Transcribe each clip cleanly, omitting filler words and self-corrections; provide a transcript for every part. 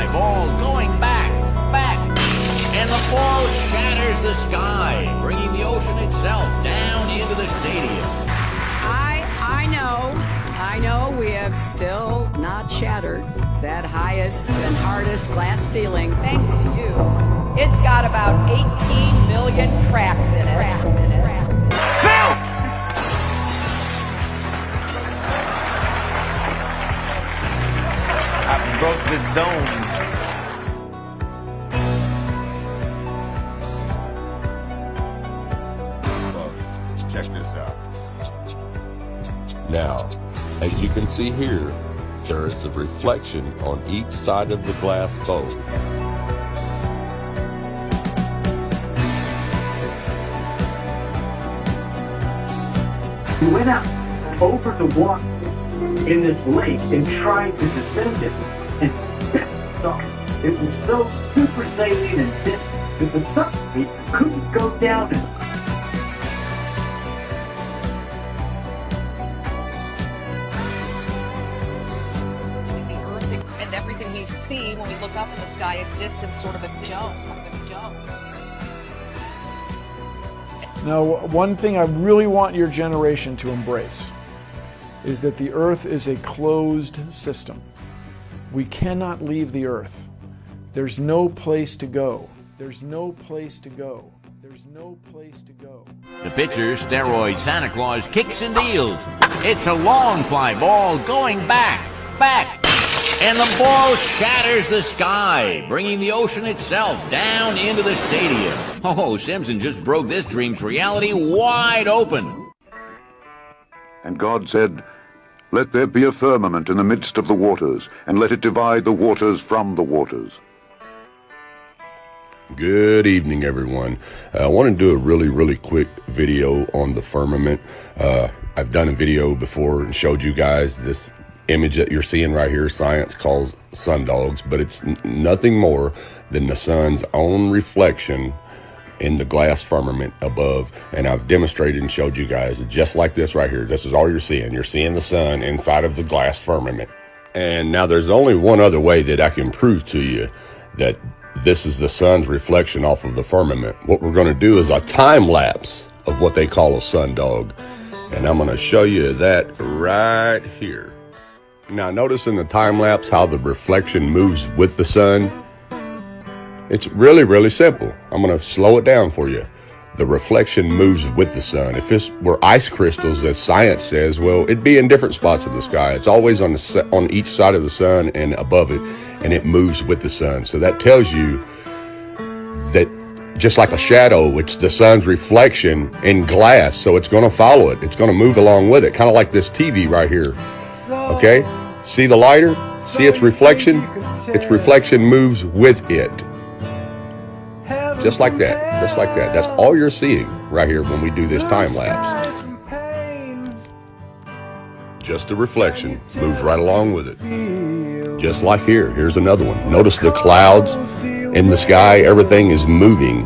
fly ball going back, and the ball shatters the sky, bringing the ocean itself down into the stadium. I know we have still not shattered that highest and hardest glass ceiling, thanks to you. It's got about 18 million cracks in it. Phil! I broke the dome. Check this out. Now, as you can see here, there is a reflection on each side of the glass bowl. We went out over the water in this lake and tried to descend it. And so it was so super saline and thick that the submarine couldn't go down it. And everything we see when we look up in the sky exists in sort of a dome. Now, one thing I really want your generation to embrace is that the Earth is a closed system. We cannot leave the Earth. There's no place to go. There's no place to go. There's no place to go. The pitcher, steroid Santa Claus, kicks and deals. It's a long fly ball going back, and the ball shatters the sky, bringing the ocean itself down into the stadium. Oh, Simpson just broke this dream's reality wide open. And God said, "Let there be a firmament in the midst of the waters, and let it divide the waters from the waters." Good evening, everyone. I want to do a really quick video on the firmament. I've done a video before and showed you guys this image that you're seeing right here. Science calls sundogs, but it's nothing more than the sun's own reflection in the glass firmament above. And I've demonstrated and showed you guys just like this right here. This is all you're seeing. You're seeing the sun inside of the glass firmament. And now there's only one other way that I can prove to you that this is the sun's reflection off of the firmament. What we're going to do is a time lapse of what they call a sundog. And I'm going to show you that right here. Now notice in the time lapse how the reflection moves with the sun. It's really simple. I'm going to slow it down for you. The reflection moves with the sun. If this were ice crystals, as science says, well, it'd be in different spots of the sky. It's always on each side of the sun and above it, and it moves with the sun. So that tells you that just like a shadow, it's the sun's reflection in glass, so it's going to follow it. It's going to move along with it, kind of like this TV right here. Okay? See the lighter? See its reflection? Its reflection moves with it. Just like that. Just like that. That's all you're seeing right here when we do this time lapse. Just the reflection moves right along with it. Just like here. Here's another one. Notice the clouds in the sky. Everything is moving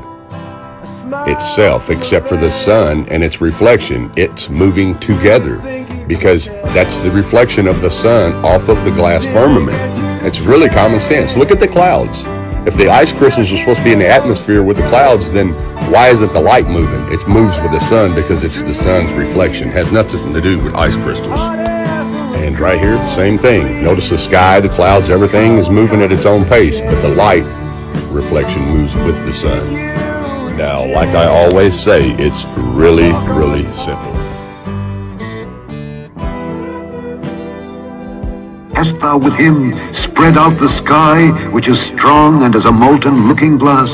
itself except for the sun and its reflection. It's moving together because that's the reflection of the sun off of the glass firmament. It's really common sense. Look at the clouds. If the ice crystals are supposed to be in the atmosphere with the clouds, then why isn't the light moving? It moves with the sun because it's the sun's reflection. It has nothing to do with ice crystals. And right here, same thing. Notice the sky, the clouds, everything is moving at its own pace, but the light reflection moves with the sun. Now, like I always say, it's really simple. Hast thou with him spread out the sky, which is strong and as a molten looking glass?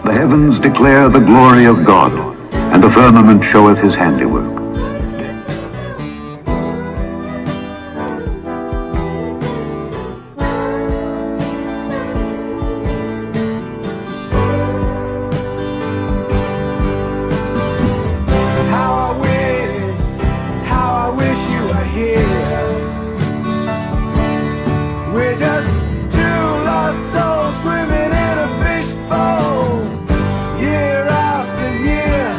The heavens declare the glory of God, and the firmament showeth his handiwork. We're just two lost souls swimming in a fishbowl, year after year.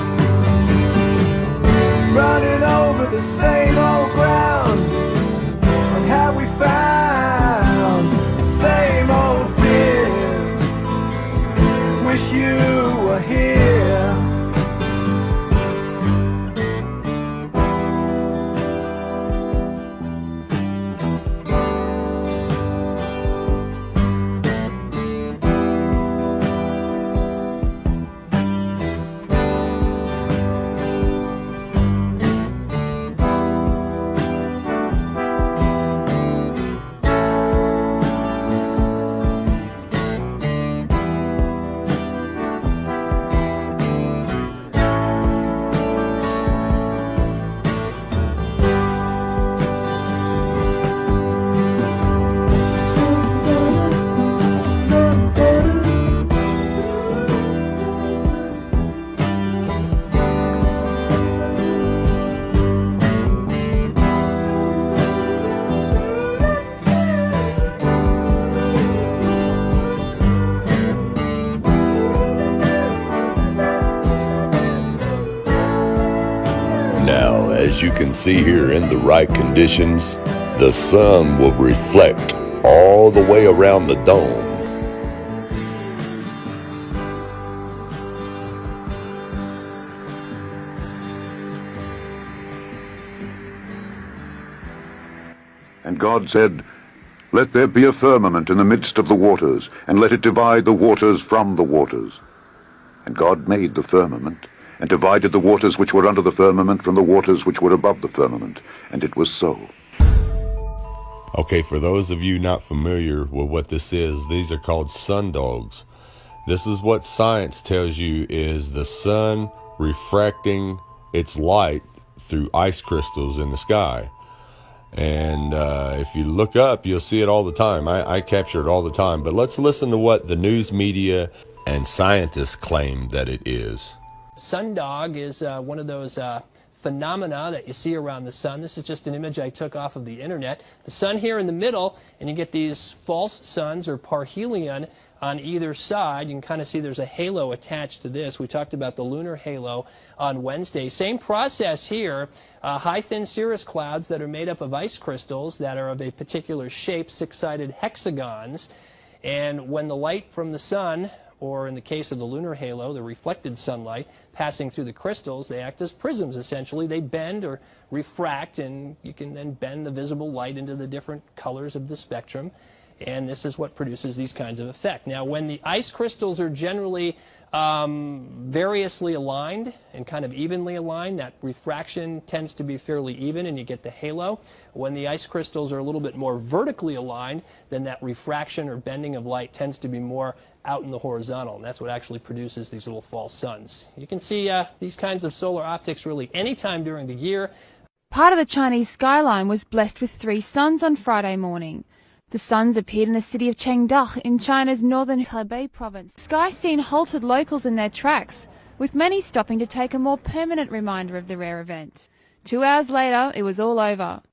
can see here, in the right conditions, the sun will reflect all the way around the dome. And God said, "Let there be a firmament in the midst of the waters, and let it divide the waters from the waters." And God made the firmament, and divided the waters which were under the firmament from the waters which were above the firmament. And it was so. Okay, for those of you not familiar with what this is, these are called sundogs. This is what science tells you is the sun refracting its light through ice crystals in the sky. And if you look up, you'll see it all the time. I capture it all the time. But let's listen to what the news media and scientists claim that it is. Sundog is one of those phenomena that you see around the sun. This is just an image I took off of the internet. The sun here in the middle, and you get these false suns or parhelion on either side. You can kind of see there's a halo attached to this. We talked about the lunar halo on Wednesday. Same process here. High thin cirrus clouds that are made up of ice crystals that are of a particular shape, six-sided hexagons. And when the light from the sun, or in the case of the lunar halo, the reflected sunlight passing through the crystals, they act as prisms essentially. They bend or refract, and you can then bend the visible light into the different colors of the spectrum. And this is what produces these kinds of effect. Now, when the ice crystals are generally variously aligned and kind of evenly aligned, that refraction tends to be fairly even and you get the halo. When the ice crystals are a little bit more vertically aligned, then that refraction or bending of light tends to be more out in the horizontal, and that's what actually produces these little false suns. You can see these kinds of solar optics really anytime during the year. Part of the Chinese skyline was blessed with 3 suns on Friday morning. The suns appeared in the city of Chengdu in China's northern Hebei province. Sky scene halted locals in their tracks, with many stopping to take a more permanent reminder of the rare event. 2 hours later, it was all over.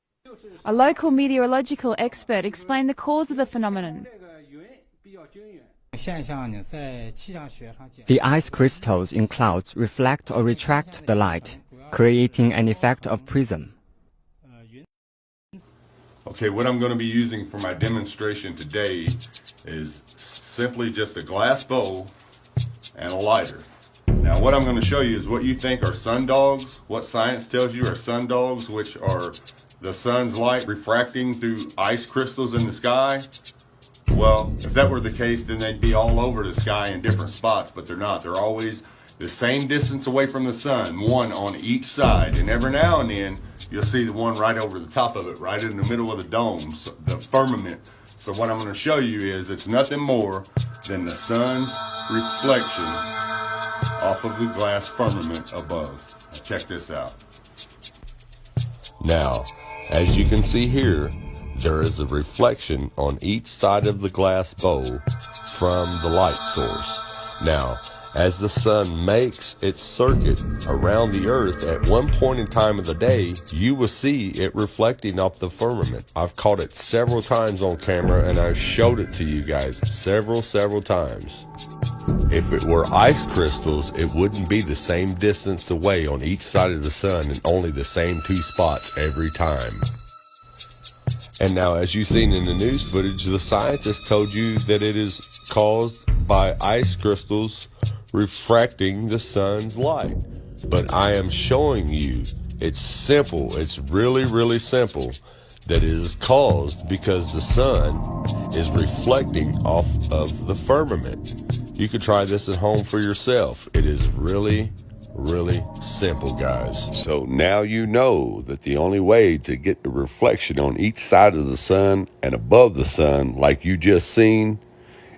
A local meteorological expert explained the cause of the phenomenon. The ice crystals in clouds reflect or retract the light, creating an effect of prism. Okay, what I'm going to be using for my demonstration today is simply just a glass bowl and a lighter. Now what I'm going to show you is what you think are sundogs, what science tells you are sundogs, which are the sun's light refracting through ice crystals in the sky. Well, if that were the case, then they'd be all over the sky in different spots, but they're not. They're always the same distance away from the sun, one on each side. And every now and then, you'll see the one right over the top of it, right in the middle of the dome, so the firmament. So what I'm going to show you is it's nothing more than the sun's reflection off of the glass firmament above. Now check this out. Now, as you can see here, there is a reflection on each side of the glass bowl from the light source. Now, as the sun makes its circuit around the earth at one point in time of the day, you will see it reflecting off the firmament. I've caught it several times on camera and I've showed it to you guys several times. If it were ice crystals, it wouldn't be the same distance away on each side of the sun and only the same 2 spots every time. And now, as you've seen in the news footage, the scientists told you that it is caused by ice crystals refracting the sun's light. But I am showing you, it's simple, it's really simple, that it is caused because the sun is reflecting off of the firmament. You could try this at home for yourself. It is really simple, guys. So now you know that the only way to get the reflection on each side of the sun and above the sun, like you just seen,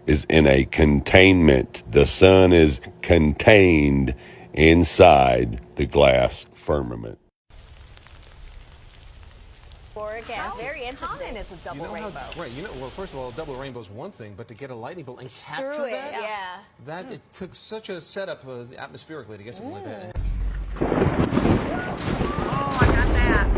is in a containment. The sun is contained inside the glass firmament. It's very interesting. It's a double rainbow. Right. Well, first of all, a double rainbow is one thing, but to get a lightning bolt and capture Through it, that, that it took such a setup atmospherically to get something like that. Oh, I got that.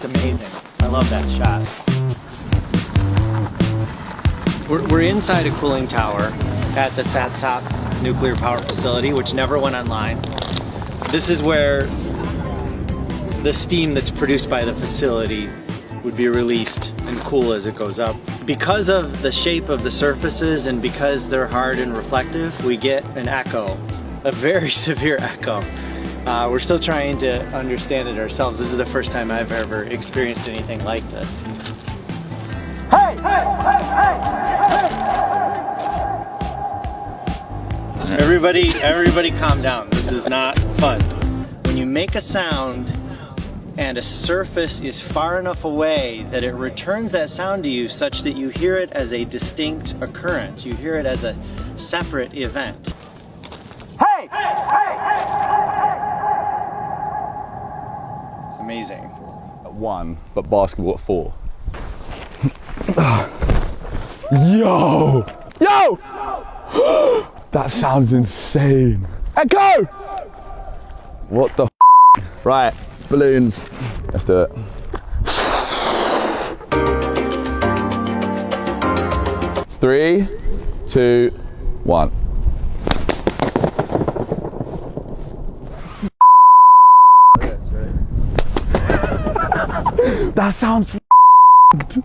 It's amazing. I love that shot. We're inside a cooling tower at the Satsop nuclear power facility, which never went online. This is where the steam that's produced by the facility would be released and cool as it goes up. Because of the shape of the surfaces and because they're hard and reflective, we get an echo, a very severe echo. We're still trying to understand it ourselves. This is the first time I've ever experienced anything like this. Hey! Hey! Hey! Hey! Everybody calm down. This is not fun. When you make a sound and a surface is far enough away that it returns that sound to you such that you hear it as a distinct occurrence. You hear it as a separate event. Hey! Hey! Hey! It's amazing. At 1, but basketball at 4. Yo! Yo! That sounds insane. Echo! What the f? Right, balloons. Let's do it. Three, 2, 1. That sounds f***ed.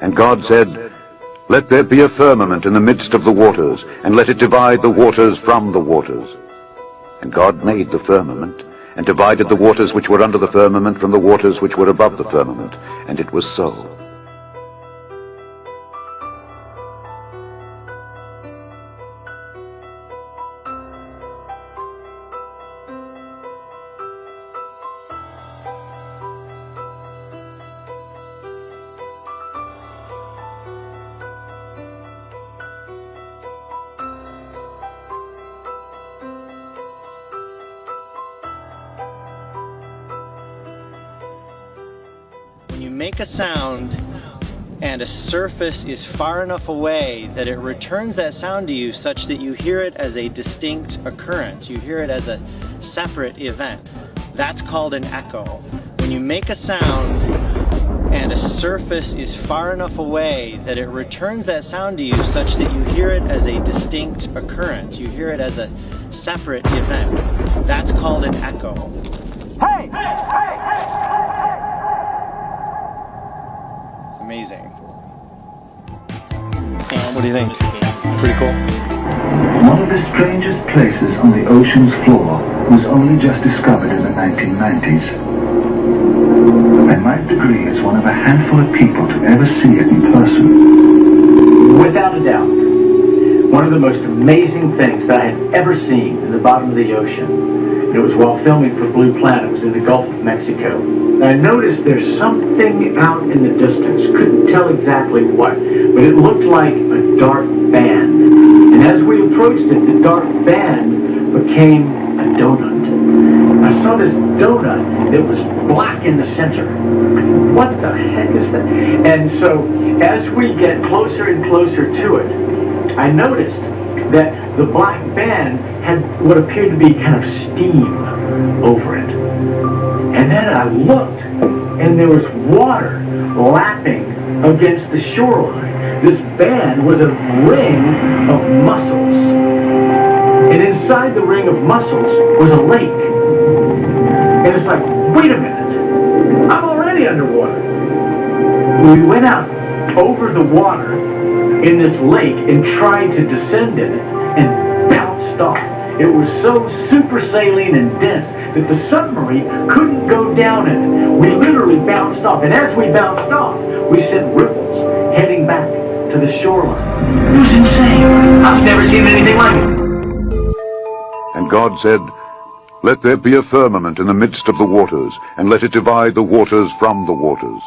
And God said, "Let there be a firmament in the midst of the waters, and let it divide the waters from the waters." And God made the firmament, and divided the waters which were under the firmament from the waters which were above the firmament. And it was so. When you make a sound and a surface is far enough away that it returns that sound to you such that you hear it as a distinct occurrence. You hear it as a separate event. That's called an echo. When you make a sound and a surface is far enough away that it returns that sound to you such that you hear it as a distinct occurrence. You hear it as a separate event. That's called an echo. Hey! Hey! Hey! It's amazing. What do you think? Pretty cool? One of the strangest places on the ocean's floor was only just discovered in the 1990s. I might agree it's one of a handful of people to ever see it in person. Without a doubt, one of the most amazing things that I had ever seen in the bottom of the ocean. It was while filming for Blue Planet. It was in the Gulf of Mexico. And I noticed there's something out in the distance. Couldn't tell exactly what, but it looked like a dark band. And as we approached it, the dark band became a donut. I saw this donut that was black in the center. What the heck is that? And so as we get closer and closer to it, I noticed that the black band had what appeared to be kind of steam over it. And then I looked, and there was water lapping against the shoreline. This band was a ring of mussels. And inside the ring of mussels was a lake. And it's like, wait a minute, I'm already underwater. We went out over the water in this lake and tried to descend in it and bounced off. It was so super saline and dense that the submarine couldn't go down in it. We literally bounced off, and as we bounced off, we sent ripples heading back to the shoreline. It was insane. I've never seen anything like it. And God said, let there be a firmament in the midst of the waters, and let it divide the waters from the waters.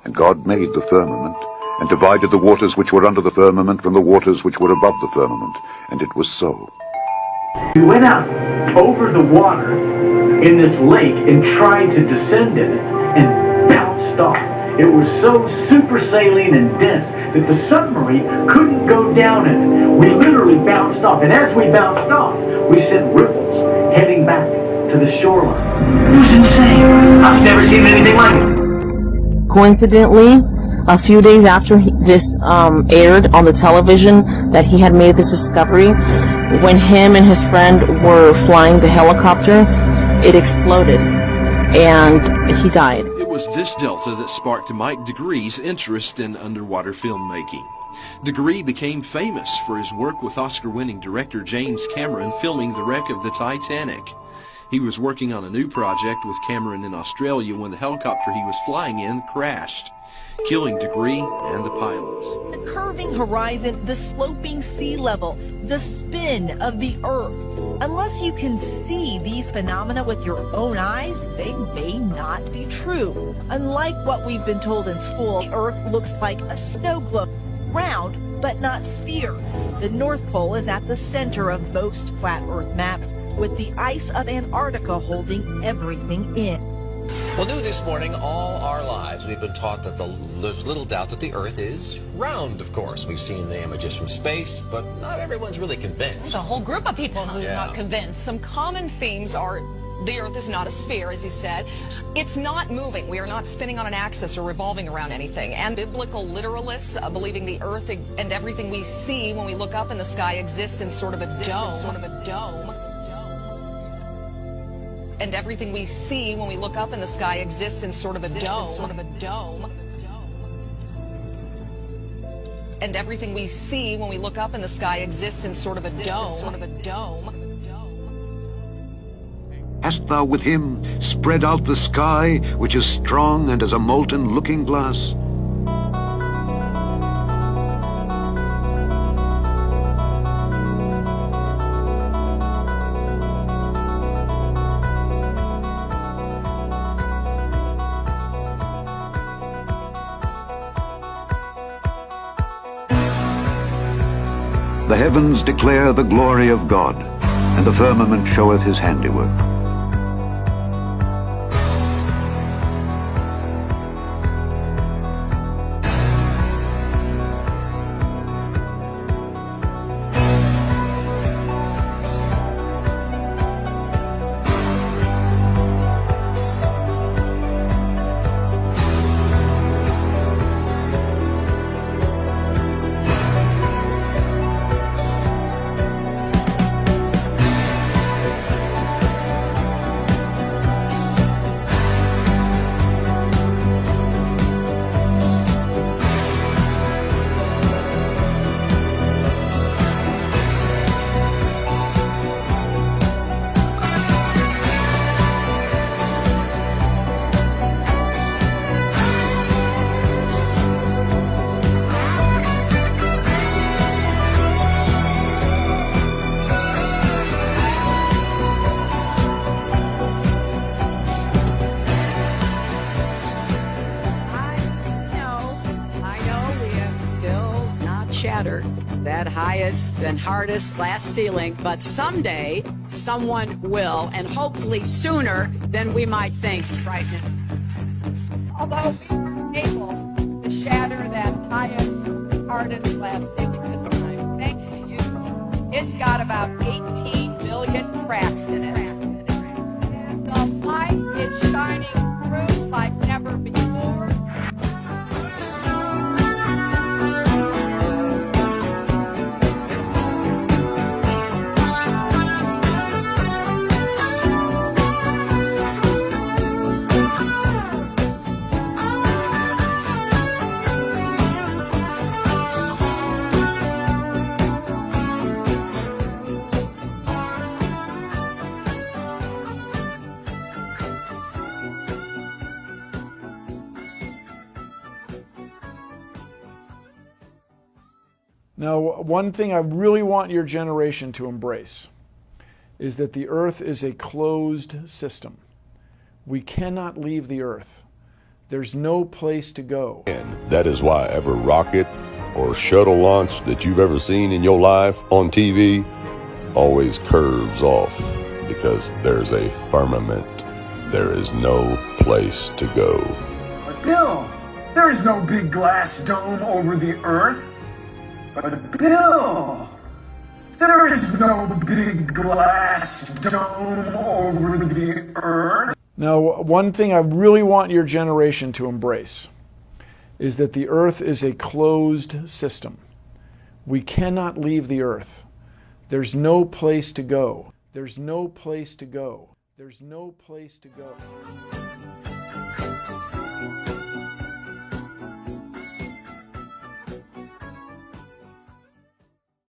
And God made the firmament, and divided the waters which were under the firmament from the waters which were above the firmament. And it was so. We went out over the water in this lake and tried to descend in it and bounced off. It was so super saline and dense that the submarine couldn't go down in it. We literally bounced off, and as we bounced off, we sent ripples heading back to the shoreline. It was insane. I've never seen anything like it. Coincidentally, a few days after this aired on the television that he had made this discovery, when him and his friend were flying the helicopter, it exploded and he died. It was this delta that sparked Mike Degree's interest in underwater filmmaking. Degree became famous for his work with Oscar-winning director James Cameron filming the wreck of the Titanic. He was working on a new project with Cameron in Australia when the helicopter he was flying in crashed, killing Degree and the pilots. The curving horizon, the sloping sea level, the spin of the Earth. Unless you can see these phenomena with your own eyes, they may not be true. Unlike what we've been told in school, the Earth looks like a snow globe, round but not sphere. The North Pole is at the center of most flat Earth maps, with the ice of Antarctica holding everything in. Well, new this morning, all our lives we've been taught that there's little doubt that the Earth is round, of course. We've seen the images from space, but not everyone's really convinced. There's a whole group of people who are not convinced. Some common themes are the Earth is not a sphere, as you said. It's not moving. We are not spinning on an axis or revolving around anything. And biblical literalists believing the Earth and everything we see when we look up in the sky exists in sort of a dome. And everything we see when we look up in the sky exists in sort of a dome. And everything we see when we look up in the sky exists in sort of a dome. Hast thou with him spread out the sky, which is strong and as a molten looking glass? The heavens declare the glory of God, and the firmament showeth his handiwork. Shattered that highest and hardest glass ceiling, but someday someone will, and hopefully sooner than we might think right now. Although we were able to shatter that highest, hardest glass ceiling this time, thanks to you, it's got about 18 million cracks in it. The light is shining through like like never before. Now, one thing I really want your generation to embrace is that the Earth is a closed system. We cannot leave the Earth. There's no place to go. And that is why every rocket or shuttle launch that you've ever seen in your life on TV always curves off, because there's a firmament. There is no place to go. Bill, there is no big glass dome over the Earth. But Bill, there is no big glass dome over the Earth. Now, one thing I really want your generation to embrace is that the Earth is a closed system. We cannot leave the Earth. There's no place to go. There's no place to go. There's no place to go.